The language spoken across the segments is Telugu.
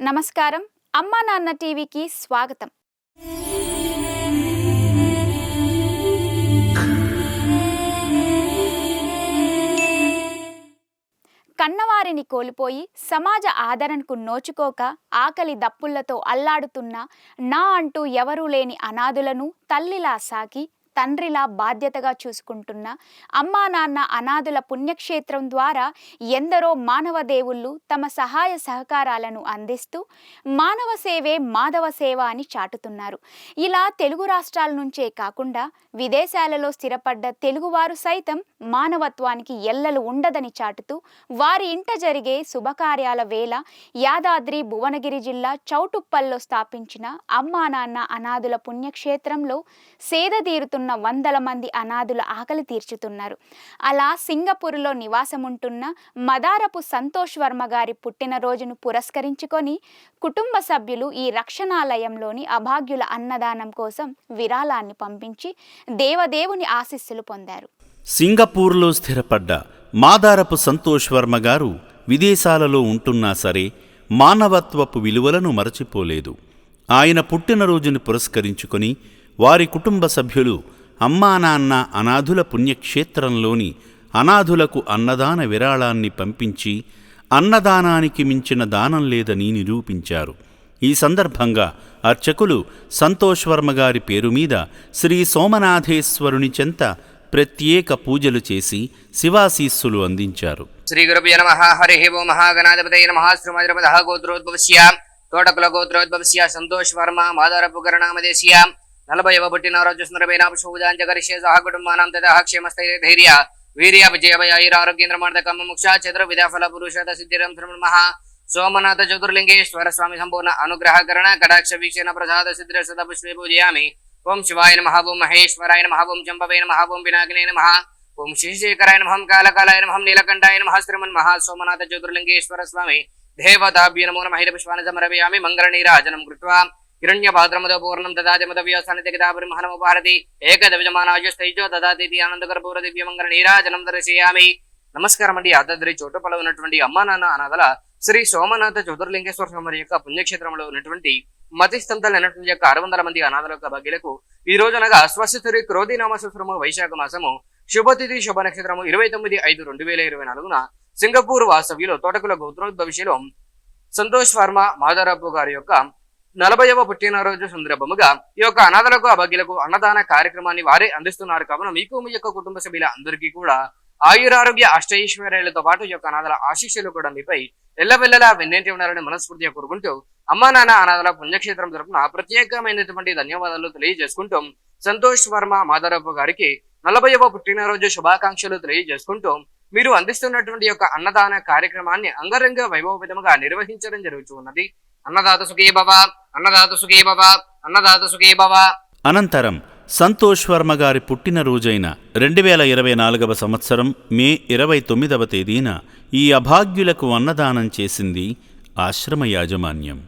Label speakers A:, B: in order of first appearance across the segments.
A: నమస్కారం. అమ్మా నాన్న టీవీకి స్వాగతం. కన్నవారిని కోల్పోయి సమాజ ఆదరణకు నోచుకోక ఆకలి దప్పులతో అల్లాడుతున్న నా అంటూ ఎవరూ లేని అనాథులను తల్లిలా సాకి తండ్రిలా బాధ్యతగా చూసుకుంటున్న అమ్మా నాన్న అనాథుల పుణ్యక్షేత్రం ద్వారా ఎందరో మానవ దేవుళ్ళు తమ సహాయ సహకారాలను అందిస్తూ మానవ సేవే మాధవ సేవ అని చాటుతున్నారు. ఇలా తెలుగు రాష్ట్రాల నుంచే కాకుండా విదేశాలలో స్థిరపడ్డ తెలుగువారు సైతం మానవత్వానికి ఎల్లలు ఉండదని చాటుతూ వారి ఇంట జరిగే శుభకార్యాల వేళ యాదాద్రి భువనగిరి జిల్లా చౌటుప్పల్లో స్థాపించిన అమ్మా నాన్న అనాథుల పుణ్యక్షేత్రంలో సేద తీరుతున్న వందల మంది అనాథుల ఆకలి తీర్చుతున్నారు. అలా సింగపూర్లో నివాసముంటున్న మదారపు సంతోష్ వర్మ గారి పుట్టినరోజును పురస్కరించుకొని కుటుంబ సభ్యులు ఈ రక్షణాలయంలోని అభాగ్యుల అన్నదానం కోసం విరాళాన్ని పంపించి దేవదేవుని ఆశీస్సులు పొందారు.
B: సింగపూర్లో స్థిరపడ్డ మాదారపు సంతోష్ వర్మ గారు విదేశాలలో ఉంటున్నా సరే మానవత్వపు విలువలను మరచిపోలేదు. ఆయన పుట్టినరోజును పురస్కరించుకొని వారి కుటుంబ సభ్యులు అమ్మా నాన్న అనాథుల పుణ్యక్షేత్రంలోని అనాథులకు అన్నదాన విరాళాన్ని పంపించి అన్నదానానికి మించిన దానం లేదని నిరూపించారు. ఈ సందర్భంగా అర్చకులు సంతోష్ వర్మ గారి పేరు మీద శ్రీ సోమనాథేశ్వరుని చెంత ప్రత్యేక పూజలు చేసి శివాశీస్సులు అందించారు.
C: శ్రీ గురుభ్యో నమః. హరి ఓం. మహాగణాధిపతయే నమః. శ్రీమద్రపదః గోత్రోద్భవస్య తోటకుల గోత్రోద్భవస్య సంతోష్ వర్మ మాదారపు గణనామదేశీయ 40వ పుట్టినరోజు సందర్భేన శుభాంజకరిష్యే సహ కుటుంబానాం తథా క్షేమస్థైర్య వీర్య విజయ ఆరోగ్యేంద్రమార్దకం మోక్ష చతుర్ విద్యాఫల పురుషత సిద్ధిరం శ్రీమన్మః సోమనాథ జ్యోతిర్లింగేశ్వర స్వామి సంపూర్ణ అనుగ్రహకరణ కటాక్ష వీక్షణ ప్రసాద సిద్ధిర సదా పుష్పే పూజయామి. ఓం శివాయ నమః. ఓం మహేశ్వరాయ నమః. ఓం చంపవే నమః. ఓం పినాకినే నమః. ఓం శశిశేఖరాయ నమః. కాలకాలాయ నమః. నీలకంఠాయ నమః. శ్రీమన్మః సోమనాథ జ్యోతిర్లింగేశ్వర స్వామి దేవతాభ్యో నమో నమః. పుష్పాన్ని సమర్పయామి. మంగళనీరాజనం కృత్వా హిరణ్యపాత్రమద పూర్ణం దదాతి మదవ్యాసానితగిదాపరిమహనముపహరతి ఏకదవిజమానాజస్తైజో దదాతి ఆనందకర్పూర దివ్య మంగళ నీరాజనం దర్శయామి. నమస్కారం అండి. యాదాద్రి చోటుపల్ల ఉన్నటువంటి అమ్మా నాన్న అనాథల శ్రీ సోమనాథ జ్యోతిర్లింగేశ్వర స్వామి యొక్క పుణ్యక్షేత్రంలో ఉన్నటువంటి మతిస్తంతలైనటువంటి యొక్క 600 మంది అనాథల యొక్క భాగ్యులకు ఈ రోజునగా స్వస్తిరి క్రోధినామ సంవత్సరము వైశాఖ మాసము శుభతిథి శుభ నక్షత్రము 29/5/2024 సింగపూర్ వాస్తవ్యులు తోటకుల గోత్రోద్భవిషిలో సంతోష్ వర్మ మాదారపు గారి యొక్క 40వ పుట్టినరోజు సందర్భముగా ఈ యొక్క అనాథలకు అభాగ్యులకు అన్నదాన కార్యక్రమాన్ని వారే అందిస్తున్నారు. కావున మీకు మీ యొక్క కుటుంబ సభ్యుల అందరికీ కూడా ఆయురారోగ్య అష్టైశ్వర్యాలతో పాటు ఈ యొక్క అనాథల ఆశీస్సులు కూడా మీపై ఎల్లవెల్లలా వెన్నంటి ఉండాలని మనస్ఫూర్తిగా కోరుకుంటూ అమ్మా నాన్న అనాథల పుణ్యక్షేత్రం తరపున ప్రత్యేకమైనటువంటి ధన్యవాదాలు తెలియజేసుకుంటూ సంతోష్ వర్మ మాదారపు గారికి 40వ పుట్టినరోజు శుభాకాంక్షలు తెలియజేసుకుంటూ మీరు అందిస్తున్నటువంటి యొక్క అన్నదాన కార్యక్రమాన్ని అంగరంగ వైభవపేతముగా నిర్వహించడం జరుగుతున్నది. అన్నదాత సుఖీ భవ, అన్నదాత సుఖీ భవ, అన్నదాత సుఖీ భవ.
B: అనంతరం సంతోష్ వర్మ గారి పుట్టినరోజైన 2024వ సంవత్సరం మే 29వ తేదీన ఈ అభాగ్యులకు అన్నదానం చేసింది ఆశ్రమ యాజమాన్యం.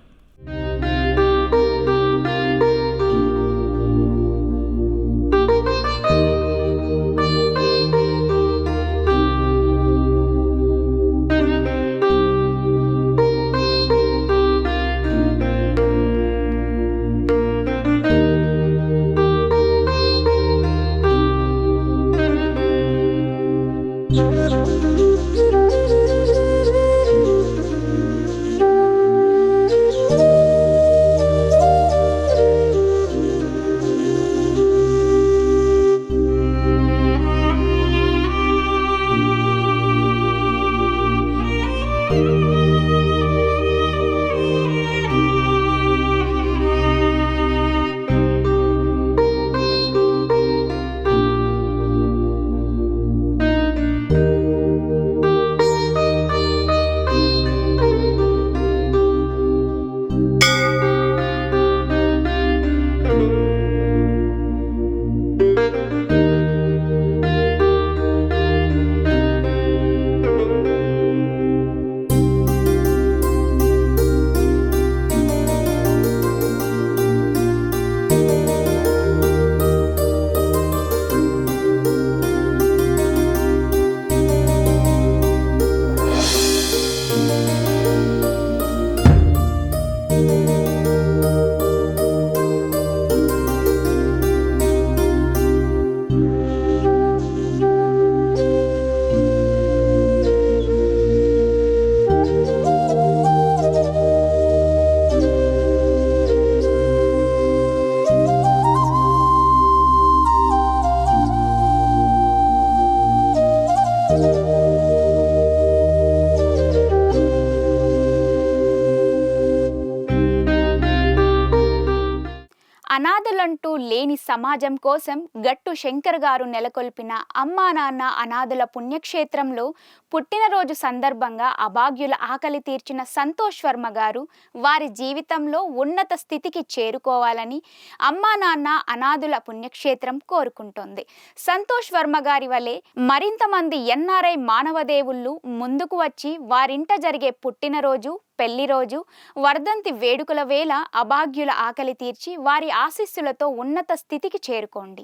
A: అనాథలంటూ లేని సమాజం కోసం గట్టు శంకర్ గారు నెలకొల్పిన అమ్మా నాన్న అనాథుల పుణ్యక్షేత్రంలో పుట్టినరోజు సందర్భంగా అభాగ్యుల ఆకలి తీర్చిన సంతోష్ వర్మ గారు వారి జీవితంలో ఉన్నత స్థితికి చేరుకోవాలని అమ్మా నాన్న అనాథుల పుణ్యక్షేత్రం కోరుకుంటోంది. సంతోష్ వర్మ గారి వలె మరింత మంది ఎన్ఆర్ఐ మానవదేవుళ్ళు ముందుకు వచ్చి వారింట జరిగే పుట్టినరోజు, పెళ్లిరోజు, వర్ధంతి వేడుకల వేళ అభాగ్యుల ఆకలి తీర్చి వారి ఆశీస్సులతో ఉన్నత స్థితికి చేరుకోండి.